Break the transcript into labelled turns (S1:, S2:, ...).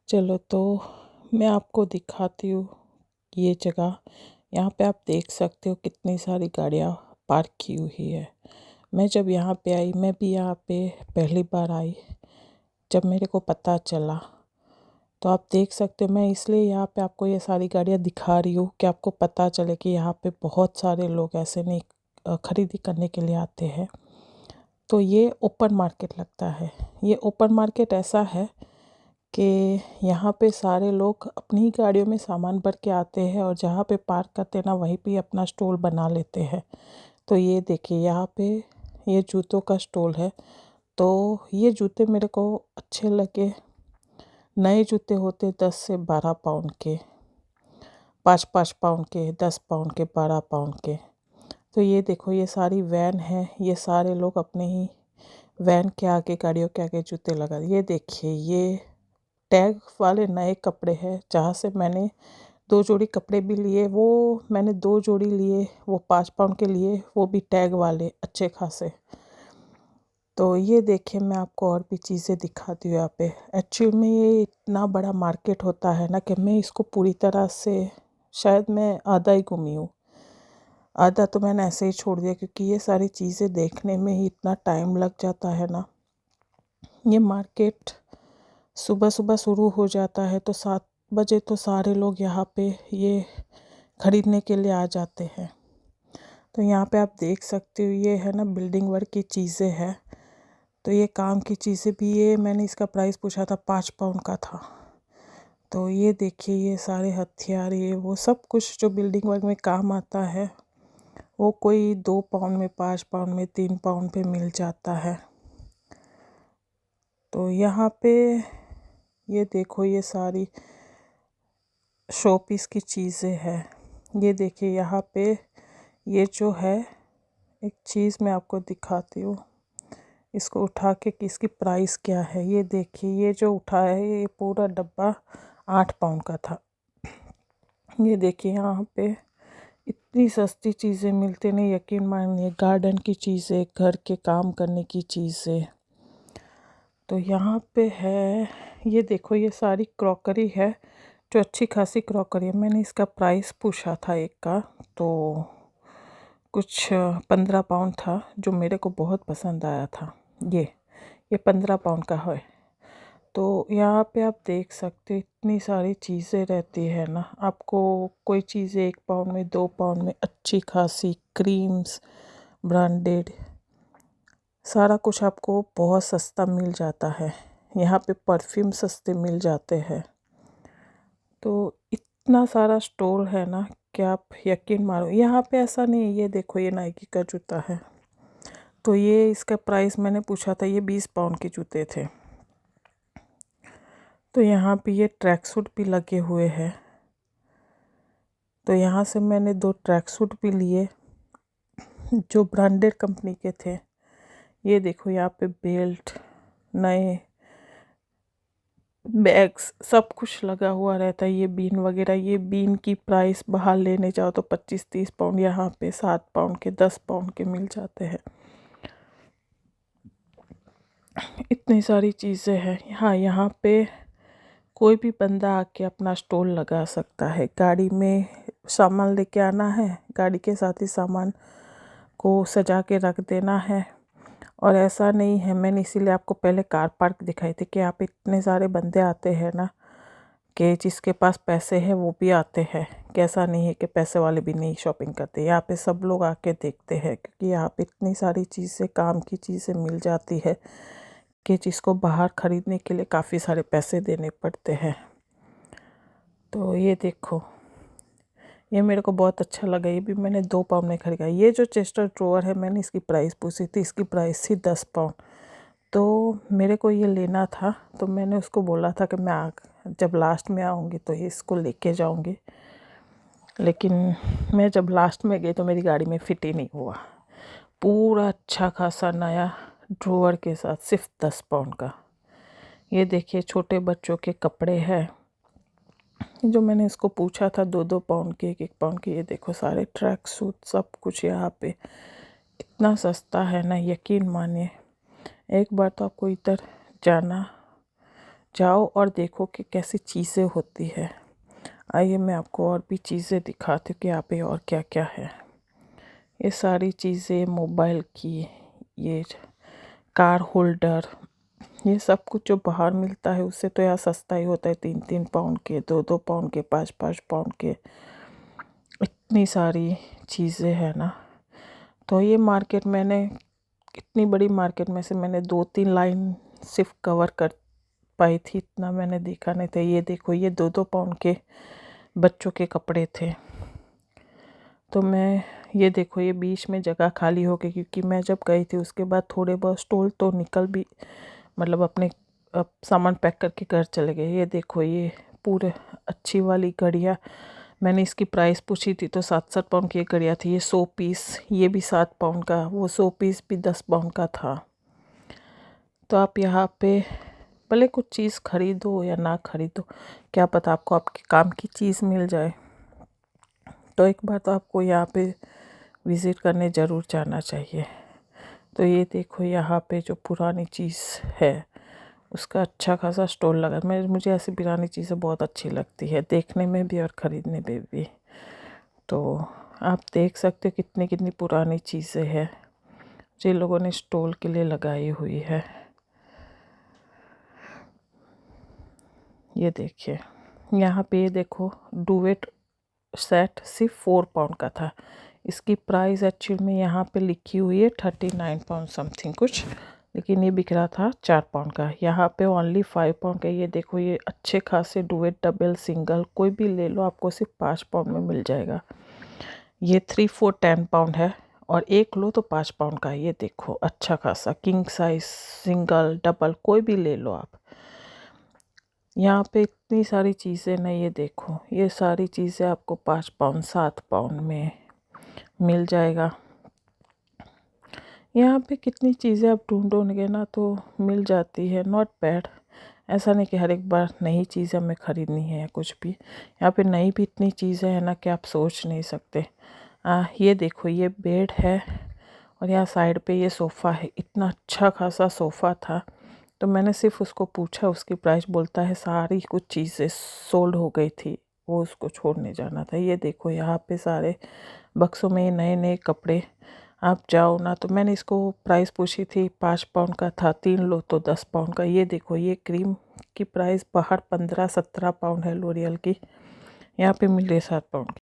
S1: चलो तो मैं आपको दिखाती हूँ ये जगह। यहाँ पे आप देख सकते हो कितनी सारी गाड़ियाँ पार्क की हुई है। मैं जब यहाँ पे आई, मैं भी यहाँ पे पहली बार आई जब मेरे को पता चला, तो आप देख सकते हो। मैं इसलिए यहाँ पे आपको ये सारी गाड़ियाँ दिखा रही हूँ कि आपको पता चले कि यहाँ पे बहुत सारे लोग ऐसे नहीं खरीदी करने के लिए आते हैं। तो ये ओपन मार्केट लगता है। ये ओपन मार्केट ऐसा है कि यहाँ पे सारे लोग अपनी ही गाड़ियों में सामान भर के आते हैं और जहाँ पे पार्क करते हैं ना, वहीं पे अपना स्टॉल बना लेते हैं। तो ये देखिए, यहाँ पे ये जूतों का स्टॉल है। तो ये जूते मेरे को अच्छे लगे। नए जूते होते 10 से 12 पाउंड के, 5-5 पाउंड के, 10 पाउंड के, 12 पाउंड के। तो ये देखो, ये सारी वैन है। ये सारे लोग अपने ही वैन के आगे, गाड़ियों के आगे जूते लगा। ये देखिए, ये टैग वाले नए कपड़े हैं। जहाँ से मैंने 2 जोड़ी कपड़े भी लिए, वो मैंने 2 जोड़ी लिए, वो 5 पाउंड के लिए, वो भी टैग वाले अच्छे खासे। तो ये देखिए, मैं आपको और भी चीज़ें दिखाती हूँ यहाँ पे। एक्चुअल में ये इतना बड़ा मार्केट होता है ना कि मैं इसको पूरी तरह से, शायद मैं आधा ही घूमी हूँ। आधा तो मैंने ऐसे ही छोड़ दिया, क्योंकि ये सारी चीज़ें देखने में ही इतना टाइम लग जाता है ना। ये मार्केट सुबह सुबह शुरू हो जाता है, तो 7 बजे तो सारे लोग यहाँ पे ये खरीदने के लिए आ जाते हैं। तो यहाँ पे आप देख सकते हो, ये है ना बिल्डिंग वर्क की चीज़ें हैं। तो ये काम की चीज़ें भी, ये मैंने इसका प्राइस पूछा था, 5 पाउंड का था। तो ये देखिए, ये सारे हथियार, ये वो सब कुछ जो बिल्डिंग वर्क में काम आता है, वो कोई 2 पाउंड में, 5 पाउंड में, 3 पाउंड पे मिल जाता है। तो यहाँ पे ये देखो, ये सारी शोपीस की चीज़ें हैं। ये देखिए, यहाँ पे ये जो है, एक चीज़ मैं आपको दिखाती हूँ। इसको उठा के कि इसकी प्राइस क्या है। ये देखिए, ये जो उठा है, ये पूरा डब्बा 8 पाउंड का था। ये देखिए, यहाँ पे इतनी सस्ती चीज़ें मिलती नहीं, यकीन मानिए। गार्डन की चीज़ें, घर के काम करने की चीज़ें। तो यहाँ पे है, ये देखो, ये सारी क्रॉकरी है, जो अच्छी खासी क्रॉकरी है। मैंने इसका प्राइस पूछा था एक का, तो कुछ 15 पाउंड था, जो मेरे को बहुत पसंद आया था। ये 15 पाउंड का है। तो यहाँ पे आप देख सकते हो, इतनी सारी चीज़ें रहती है ना। आपको कोई चीज़ें 1 पाउंड में, 2 पाउंड में अच्छी खासी क्रीम्स, ब्रांडेड, सारा कुछ आपको बहुत सस्ता मिल जाता है। यहाँ पे परफ्यूम सस्ते मिल जाते हैं। तो इतना सारा स्टोर है ना कि आप यकीन मारो। यहाँ पे ऐसा नहीं है। ये देखो, ये नाइकी का जूता है। तो ये इसका प्राइस मैंने पूछा था, ये 20 पाउंड के जूते थे। तो यहाँ पे ये ट्रैक सूट भी लगे हुए हैं। तो यहाँ से मैंने 2 ट्रैक सूट भी लिए, जो ब्रांडेड कंपनी के थे। ये देखो, यहाँ पे बेल्ट, नए बैग्स, सब कुछ लगा हुआ रहता है। ये बीन वगैरह, ये बीन की प्राइस बाहर लेने जाओ तो 25-30 पाउंड, यहाँ पे 7 पाउंड के, 10 पाउंड के मिल जाते हैं। इतनी सारी चीज़ें हैं। हाँ, यहाँ पे कोई भी बंदा आके अपना स्टॉल लगा सकता है। गाड़ी में सामान लेके आना है, गाड़ी के साथ ही सामान को सजा के रख देना है। और ऐसा नहीं है, मैंने इसीलिए आपको पहले कार पार्क दिखाई थी कि यहाँ पे इतने सारे बंदे आते हैं ना, कि जिसके पास पैसे हैं वो भी आते हैं। कैसा नहीं है कि पैसे वाले भी नहीं शॉपिंग करते। यहाँ पे सब लोग आके देखते हैं, क्योंकि यहाँ पे इतनी सारी चीज़ें, काम की चीज़ें मिल जाती है कि जिसको बाहर ख़रीदने के लिए काफ़ी सारे पैसे देने पड़ते हैं। तो ये देखो, ये मेरे को बहुत अच्छा लगा। ये भी मैंने 2 पाउंड में खरीदा। ये जो चेस्टर ड्रॉवर है, मैंने इसकी प्राइस पूछी थी, इसकी प्राइस थी 10 पाउंड। तो मेरे को ये लेना था, तो मैंने उसको बोला था कि मैं जब लास्ट में आऊँगी तो ये इसको लेके जाऊँगी। लेकिन मैं जब लास्ट में गई तो मेरी गाड़ी में फिट ही नहीं हुआ। पूरा अच्छा खासा नया ड्रॉवर के साथ, सिर्फ 10 पाउंड का। ये देखिए, छोटे बच्चों के कपड़े हैं, जो मैंने इसको पूछा था 2-2 पाउंड के, 1-1 पाउंड के। ये देखो, सारे ट्रैक सूट, सब कुछ यहाँ पे इतना सस्ता है ना, यकीन मानिए। एक बार तो आपको इधर जाना जाओ और देखो कि कैसी चीज़ें होती है। आइए मैं आपको और भी चीज़ें दिखाती हूँ कि यहाँ पे और क्या क्या है। ये सारी चीज़ें मोबाइल की, ये कार होल्डर, ये सब कुछ जो बाहर मिलता है उससे तो यहाँ सस्ता ही होता है। 3-3 पाउंड के, 2-2 पाउंड के, 5-5 पाउंड के, इतनी सारी चीज़ें हैं ना। तो ये मार्केट मैंने, इतनी बड़ी मार्केट में से मैंने 2-3 लाइन सिर्फ कवर कर पाई थी, इतना मैंने देखा नहीं था। ये देखो, ये 2-2 पाउंड के बच्चों के कपड़े थे। तो मैं, ये देखो, ये बीच में जगह खाली हो गई क्योंकि मैं जब गई थी उसके बाद थोड़े बहुत स्टॉल तो निकल भी, मतलब अपने सामान पैक करके घर चले गए। ये देखो, ये पूरे अच्छी वाली घड़ियाँ, मैंने इसकी प्राइस पूछी थी तो 7-7 पाउंड की एक घड़ियाँ थी। ये 100 पीस, ये भी 7 पाउंड का, वो 100 पीस भी 10 पाउंड का था। तो आप यहाँ पे भले कुछ चीज़ खरीदो या ना खरीदो, क्या पता आपको आपके काम की चीज़ मिल जाए। तो एक बार तो आपको यहाँ पे विज़िट करने ज़रूर जाना चाहिए। तो ये देखो, यहाँ पे जो पुरानी चीज़ है उसका अच्छा खासा स्टॉल लगा। मुझे ऐसी पुरानी चीज़ें बहुत अच्छी लगती है, देखने में भी और ख़रीदने में भी। तो आप देख सकते हो कितनी कितनी पुरानी चीज़ें हैं जो लोगों ने स्टॉल के लिए लगाई हुई है। ये देखिए, यहाँ पे ये देखो, डुवेट सेट सिर्फ 4 पाउंड का था। इसकी प्राइस एक्चुअल में यहाँ पे लिखी हुई है 39 पाउंड समथिंग कुछ, लेकिन ये बिक रहा था 4 पाउंड का। यहाँ पे ओनली 5 पाउंड का। ये देखो, ये अच्छे खासे डुवेट डबल सिंगल कोई भी ले लो, आपको सिर्फ 5 पाउंड में मिल जाएगा। ये 3-4 10 पाउंड है और एक लो तो 5 पाउंड का है। ये देखो, अच्छा खासा किंग साइज सिंगल डबल कोई भी ले लो आप। यहाँ पे इतनी सारी चीज़ें ना, ये देखो, ये सारी चीज़ें आपको 5 पाउंड 7 पाउंड में मिल जाएगा। यहाँ पे कितनी चीज़ें आप ढूंढोगे ना तो मिल जाती है, नॉट बैड। ऐसा नहीं कि हर एक बार नई चीज़ हमें ख़रीदनी है या कुछ भी। यहाँ पे नई भी इतनी चीज़ें हैं ना कि आप सोच नहीं सकते। ये देखो, ये बेड है और यहाँ साइड पे ये सोफ़ा है। इतना अच्छा खासा सोफ़ा था तो मैंने सिर्फ उसको पूछा, उसकी प्राइस बोलता है सारी कुछ चीज़ें सोल्ड हो गई थी, वो उसको छोड़ने जाना था। ये देखो, यहाँ पे सारे बक्सों में नए नए कपड़े। आप जाओ ना, तो मैंने इसको प्राइस पूछी थी 5 पाउंड का था, 3 लो तो 10 पाउंड का। ये देखो, ये क्रीम की प्राइस बाहर 15-17 पाउंड है लॉरियल की, यहाँ पे मिल रही 7 पाउंड की।